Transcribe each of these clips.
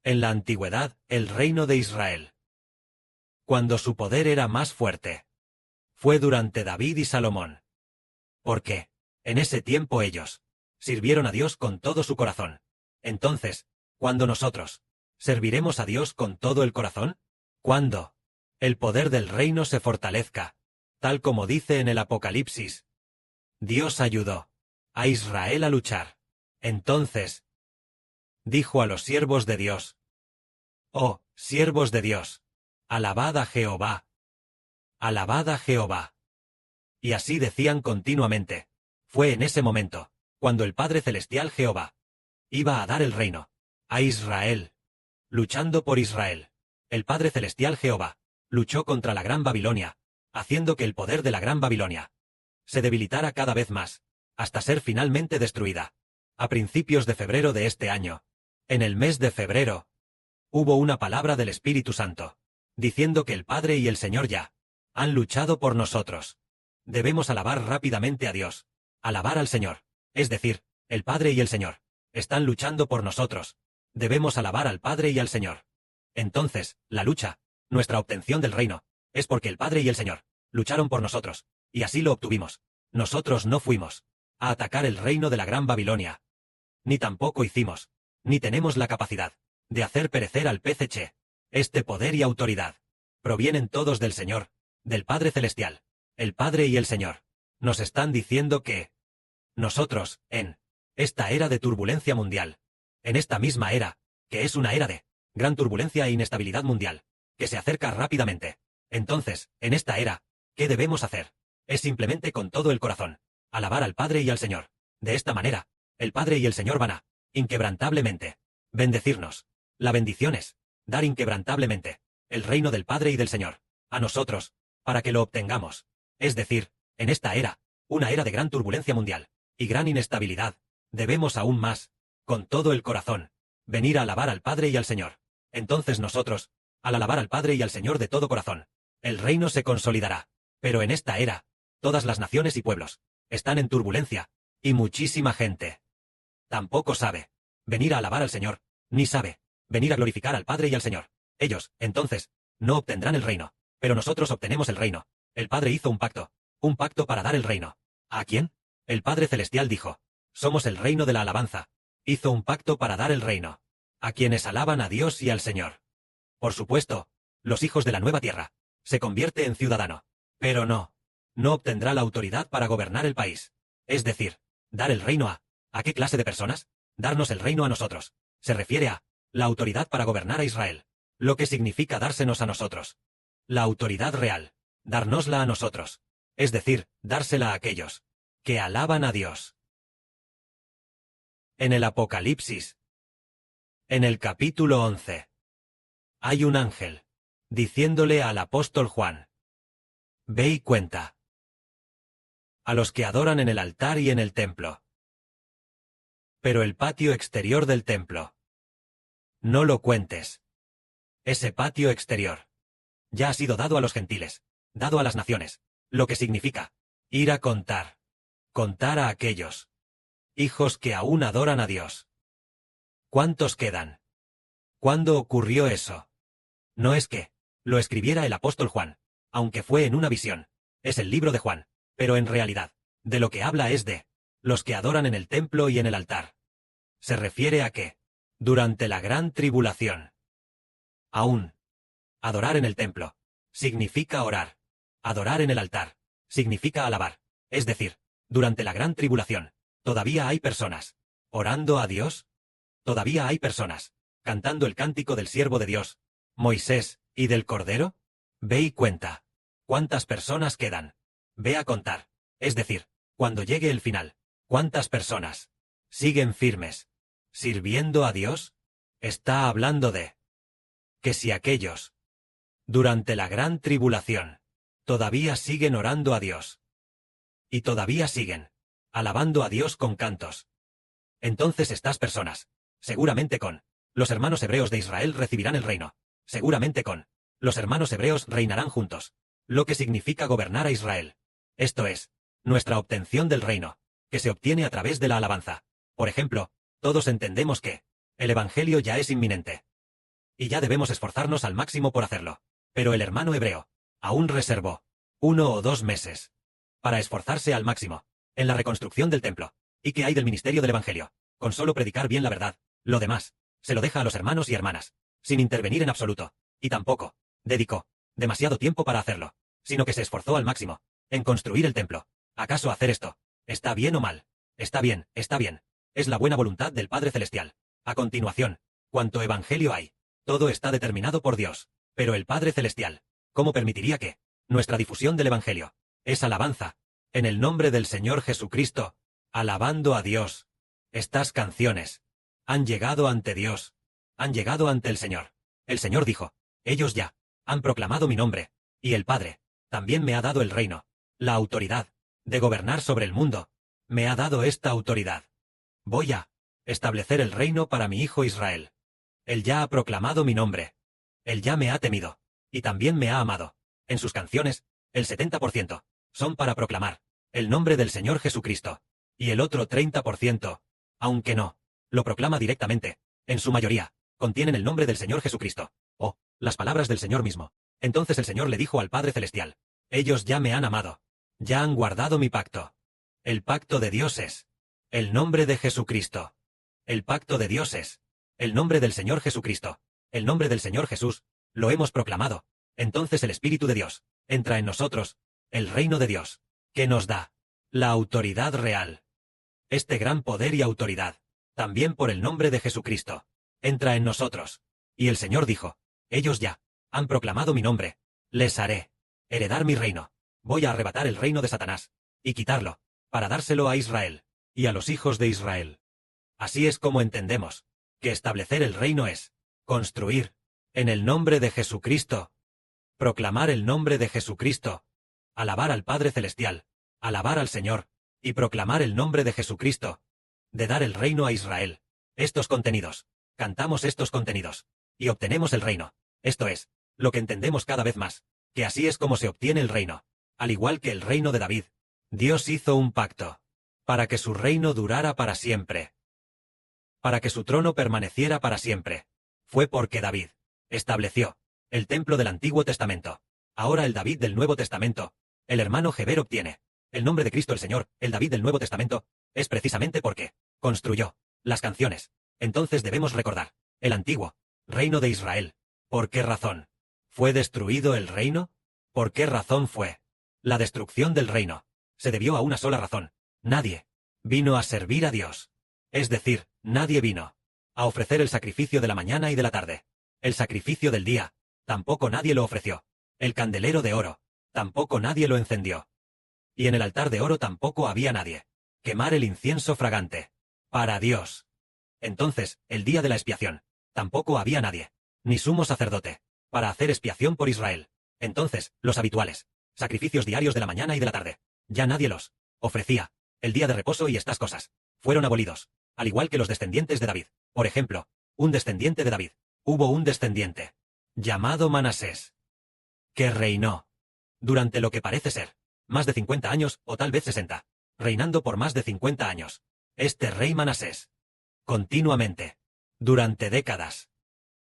En la antigüedad, el reino de Israel, cuando su poder era más fuerte, fue durante David y Salomón. Porque, en ese tiempo ellos sirvieron a Dios con todo su corazón. Entonces, ¿cuándo nosotros serviremos a Dios con todo el corazón? Cuando el poder del reino se fortalezca, tal como dice en el Apocalipsis. Dios ayudó a Israel a luchar. Entonces dijo a los siervos de Dios: Oh, siervos de Dios, alabad a Jehová. Alabad a Jehová. Y así decían continuamente. Fue en ese momento, cuando el Padre Celestial Jehová iba a dar el reino a Israel, luchando por Israel. El Padre Celestial Jehová luchó contra la Gran Babilonia, haciendo que el poder de la Gran Babilonia se debilitara cada vez más, hasta ser finalmente destruida. A principios de febrero de este año, en el mes de febrero, hubo una palabra del Espíritu Santo, diciendo que el Padre y el Señor ya han luchado por nosotros. Debemos alabar rápidamente a Dios, alabar al Señor, es decir, el Padre y el Señor están luchando por nosotros. Debemos alabar al Padre y al Señor. Entonces, la lucha, nuestra obtención del reino, es porque el Padre y el Señor lucharon por nosotros, y así lo obtuvimos. Nosotros no fuimos a atacar el reino de la Gran Babilonia. Ni tampoco hicimos, ni tenemos la capacidad de hacer perecer al PCC. Este poder y autoridad provienen todos del Señor, del Padre Celestial. El Padre y el Señor nos están diciendo que nosotros, en esta era de turbulencia mundial, en esta misma era, que es una era de gran turbulencia e inestabilidad mundial, que se acerca rápidamente. Entonces, en esta era, ¿qué debemos hacer? Es simplemente con todo el corazón alabar al Padre y al Señor. De esta manera, el Padre y el Señor van a, inquebrantablemente, bendecirnos. La bendición es dar inquebrantablemente el reino del Padre y del Señor a nosotros, para que lo obtengamos. Es decir, en esta era, una era de gran turbulencia mundial y gran inestabilidad, debemos aún más, con todo el corazón, venir a alabar al Padre y al Señor. Entonces nosotros, al alabar al Padre y al Señor de todo corazón, el reino se consolidará. Pero en esta era, todas las naciones y pueblos están en turbulencia, y muchísima gente tampoco sabe venir a alabar al Señor, ni sabe venir a glorificar al Padre y al Señor. Ellos, entonces, no obtendrán el reino, pero nosotros obtenemos el reino. El Padre hizo un pacto para dar el reino. ¿A quién? El Padre Celestial dijo: somos el reino de la alabanza. Hizo un pacto para dar el reino a quienes alaban a Dios y al Señor. Por supuesto, los hijos de la nueva tierra se convierte en ciudadano, pero no obtendrá la autoridad para gobernar el país. Es decir, dar el reino ¿a qué clase de personas? Darnos el reino a nosotros. Se refiere a la autoridad para gobernar a Israel, lo que significa dársenos a nosotros. La autoridad real, dárnosla a nosotros. Es decir, dársela a aquellos que alaban a Dios. En el Apocalipsis, en el capítulo 11, hay un ángel diciéndole al apóstol Juan: ve y cuenta a los que adoran en el altar y en el templo. Pero el patio exterior del templo, no lo cuentes. Ese patio exterior ya ha sido dado a los gentiles, dado a las naciones, lo que significa ir a contar a aquellos hijos que aún adoran a Dios. ¿Cuántos quedan? ¿Cuándo ocurrió eso? No es que lo escribiera el apóstol Juan, aunque fue en una visión, es el libro de Juan, pero en realidad, de lo que habla es de los que adoran en el templo y en el altar. Se refiere a que, durante la gran tribulación, aún, adorar en el templo significa orar. Adorar en el altar significa alabar. Es decir, durante la gran tribulación, ¿todavía hay personas orando a Dios? ¿Todavía hay personas cantando el cántico del siervo de Dios, Moisés, y del Cordero? Ve y cuenta. ¿Cuántas personas quedan? Ve a contar. Es decir, cuando llegue el final, ¿cuántas personas siguen firmes, sirviendo a Dios? Está hablando de que si aquellos, durante la gran tribulación, todavía siguen orando a Dios, y todavía siguen alabando a Dios con cantos, entonces estas personas, seguramente con los hermanos hebreos de Israel recibirán el reino, seguramente con los hermanos hebreos reinarán juntos, lo que significa gobernar a Israel. Esto es, nuestra obtención del reino, que se obtiene a través de la alabanza. Por ejemplo, todos entendemos que el Evangelio ya es inminente. y ya debemos esforzarnos al máximo por hacerlo. Pero el hermano hebreo aún reservó 1 o 2 meses para esforzarse al máximo en la reconstrucción del templo. ¿Y qué hay del ministerio del Evangelio? Con solo predicar bien la verdad, lo demás se lo deja a los hermanos y hermanas, sin intervenir en absoluto, y tampoco dedicó demasiado tiempo para hacerlo, sino que se esforzó al máximo en construir el templo. ¿Acaso hacer esto está bien o mal? Está bien, está bien. Es la buena voluntad del Padre Celestial. A continuación, ¿cuánto evangelio hay? Todo está determinado por Dios. Pero el Padre Celestial, ¿cómo permitiría que nuestra difusión del evangelio es alabanza en el nombre del Señor Jesucristo, alabando a Dios? Estas canciones han llegado ante Dios, han llegado ante el Señor. El Señor dijo, ellos ya han proclamado mi nombre, y el Padre también me ha dado el reino, la autoridad de gobernar sobre el mundo. Me ha dado esta autoridad. Voy a establecer el reino para mi hijo Israel. Él ya ha proclamado mi nombre. Él ya me ha temido, y también me ha amado. En sus canciones, el 70% son para proclamar el nombre del Señor Jesucristo, y el otro 30%, aunque no lo proclama directamente, en su mayoría, contienen el nombre del Señor Jesucristo, o las palabras del Señor mismo. Entonces el Señor le dijo al Padre Celestial, ellos ya me han amado, ya han guardado mi pacto. El pacto de Dios es el nombre de Jesucristo. El pacto de Dios es el nombre del Señor Jesucristo, el nombre del Señor Jesús, lo hemos proclamado. Entonces el Espíritu de Dios entra en nosotros, el reino de Dios, que nos da la autoridad real. Este gran poder y autoridad, también por el nombre de Jesucristo, entra en nosotros. Y el Señor dijo, ellos ya han proclamado mi nombre, les haré heredar mi reino. Voy a arrebatar el reino de Satanás y quitarlo, para dárselo a Israel y a los hijos de Israel. Así es como entendemos que establecer el reino es construir en el nombre de Jesucristo, proclamar el nombre de Jesucristo, alabar al Padre Celestial, alabar al Señor, y proclamar el nombre de Jesucristo, de dar el reino a Israel. Estos contenidos, cantamos estos contenidos, y obtenemos el reino. Esto es lo que entendemos cada vez más, que así es como se obtiene el reino. Al igual que el reino de David, Dios hizo un pacto para que su reino durara para siempre, para que su trono permaneciera para siempre. Fue porque David estableció el templo del Antiguo Testamento. Ahora el David del Nuevo Testamento, el hermano Heber obtiene el nombre de Cristo el Señor. El David del Nuevo Testamento es precisamente porque construyó las canciones. Entonces debemos recordar el antiguo reino de Israel. ¿Por qué razón fue destruido el reino? ¿Por qué razón fue la destrucción del reino? Se debió a una sola razón. Nadie vino a servir a Dios. Es decir, nadie vino a ofrecer el sacrificio de la mañana y de la tarde. El sacrificio del día, tampoco nadie lo ofreció. El candelero de oro, tampoco nadie lo encendió. Y en el altar de oro tampoco había nadie. Quemar el incienso fragante para Dios. Entonces, el día de la expiación, tampoco había nadie, ni sumo sacerdote, para hacer expiación por Israel. Entonces, los habituales sacrificios diarios de la mañana y de la tarde, ya nadie los ofrecía. El día de reposo y estas cosas fueron abolidos, al igual que los descendientes de David. Por ejemplo, un descendiente de David. Hubo un descendiente llamado Manasés, que reinó durante lo que parece ser más de 50 años o tal vez 60, reinando por más de 50 años. Este rey Manasés, continuamente, durante décadas,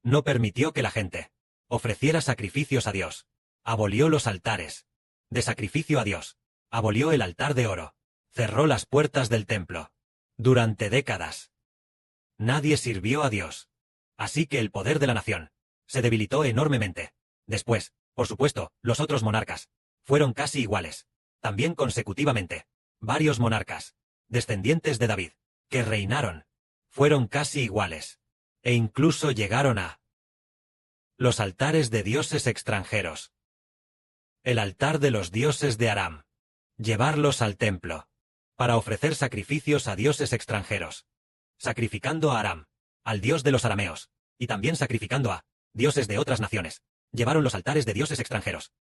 no permitió que la gente ofreciera sacrificios a Dios. Abolió los altares de sacrificio a Dios. Abolió el altar de oro. Cerró las puertas del templo. Durante décadas, nadie sirvió a Dios. Así que el poder de la nación se debilitó enormemente. Después, por supuesto, los otros monarcas fueron casi iguales. También consecutivamente, varios monarcas, descendientes de David, que reinaron, fueron casi iguales. E incluso llegaron a los altares de dioses extranjeros. El altar de los dioses de Aram. Llevarlos al templo, para ofrecer sacrificios a dioses extranjeros. Sacrificando a Aram, al dios de los arameos, y también sacrificando a dioses de otras naciones. Llevaron los altares de dioses extranjeros,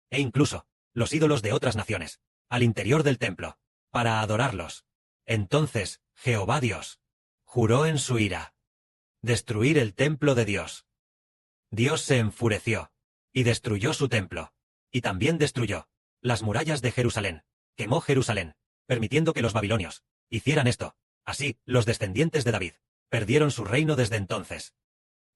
e incluso los ídolos de otras naciones, al interior del templo, para adorarlos. Entonces, Jehová Dios juró en su ira destruir el templo de Dios. Dios se enfureció y destruyó su templo, y también destruyó las murallas de Jerusalén. Quemó Jerusalén, permitiendo que los babilonios hicieran esto. Así, los descendientes de David perdieron su reino desde entonces.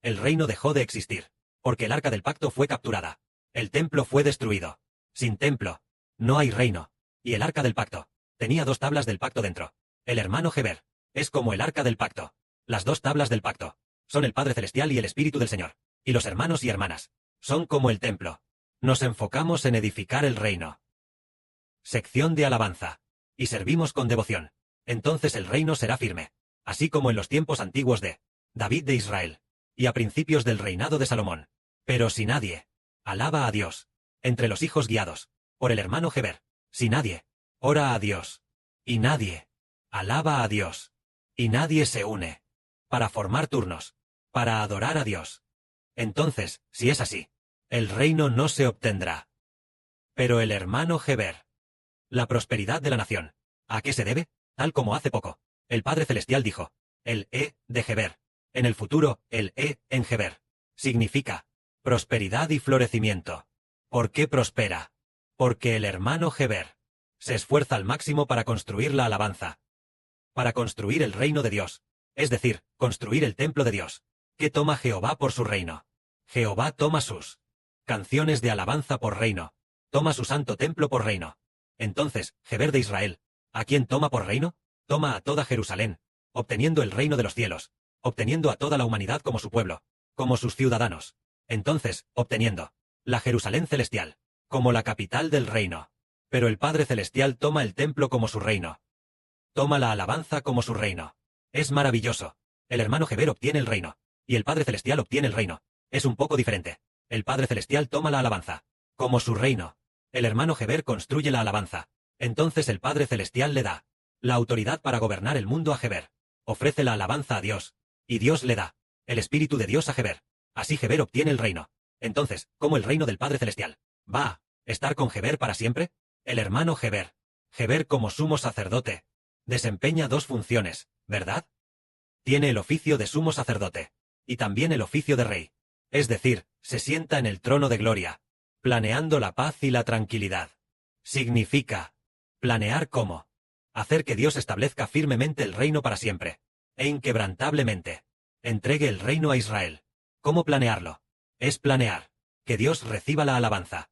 el reino dejó de existir, porque el arca del pacto fue capturada. El templo fue destruido. Sin templo, no hay reino. Y el arca del pacto tenía 2 tablas del pacto dentro. El hermano Heber es como el arca del pacto. Las 2 tablas del pacto son el Padre Celestial y el Espíritu del Señor. Y los hermanos y hermanas son como el templo. Nos enfocamos en edificar el reino. Sección de alabanza. Y servimos con devoción. Entonces el reino será firme, así como en los tiempos antiguos de David de Israel, y a principios del reinado de Salomón. Pero si nadie alaba a Dios, entre los hijos guiados por el hermano Heber, si nadie ora a Dios, y nadie alaba a Dios, y nadie se une para formar turnos, para adorar a Dios, entonces, si es así, el reino no se obtendrá. Pero el hermano Heber, la prosperidad de la nación, ¿a qué se debe? Tal como hace poco, el Padre Celestial dijo, el de Heber, en el futuro, el en Heber, significa prosperidad y florecimiento. ¿Por qué prospera? Porque el hermano Heber se esfuerza al máximo para construir la alabanza, para construir el reino de Dios, es decir, construir el templo de Dios. ¿Qué toma Jehová por su reino? Jehová toma sus canciones de alabanza por reino, toma su santo templo por reino. Entonces, Heber de Israel, ¿a quién toma por reino? Toma a toda Jerusalén, obteniendo el reino de los cielos, obteniendo a toda la humanidad como su pueblo, como sus ciudadanos. Entonces, obteniendo la Jerusalén celestial, como la capital del reino. Pero el Padre Celestial toma el templo como su reino. Toma la alabanza como su reino. Es maravilloso. El hermano Heber obtiene el reino, y el Padre Celestial obtiene el reino. Es un poco diferente. El Padre Celestial toma la alabanza como su reino. El hermano Heber construye la alabanza. Entonces el Padre Celestial le da la autoridad para gobernar el mundo a Heber. Ofrece la alabanza a Dios, y Dios le da el Espíritu de Dios a Heber. Así Heber obtiene el reino. Entonces, ¿cómo el reino del Padre Celestial va a estar con Heber para siempre? El hermano Heber, Heber como sumo sacerdote, desempeña 2 funciones, ¿verdad? Tiene el oficio de sumo sacerdote, y también el oficio de rey. Es decir, se sienta en el trono de gloria, planeando la paz y la tranquilidad. Significa planear cómo hacer que Dios establezca firmemente el reino para siempre, e inquebrantablemente entregue el reino a Israel. ¿Cómo planearlo? Es planear que Dios reciba la alabanza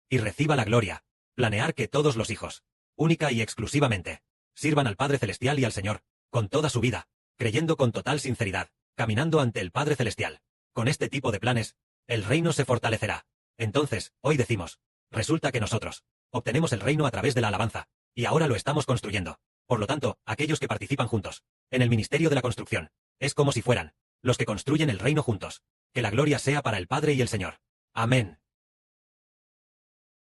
y reciba la gloria, planear que todos los hijos, única y exclusivamente, sirvan al Padre Celestial y al Señor, con toda su vida, creyendo con total sinceridad, caminando ante el Padre Celestial. Con este tipo de planes, el reino se fortalecerá. Entonces, hoy decimos, resulta que nosotros obtenemos el reino a través de la alabanza, y ahora lo estamos construyendo. Por lo tanto, aquellos que participan juntos en el ministerio de la construcción, es como si fueran los que construyen el reino juntos. Que la gloria sea para el Padre y el Señor. Amén.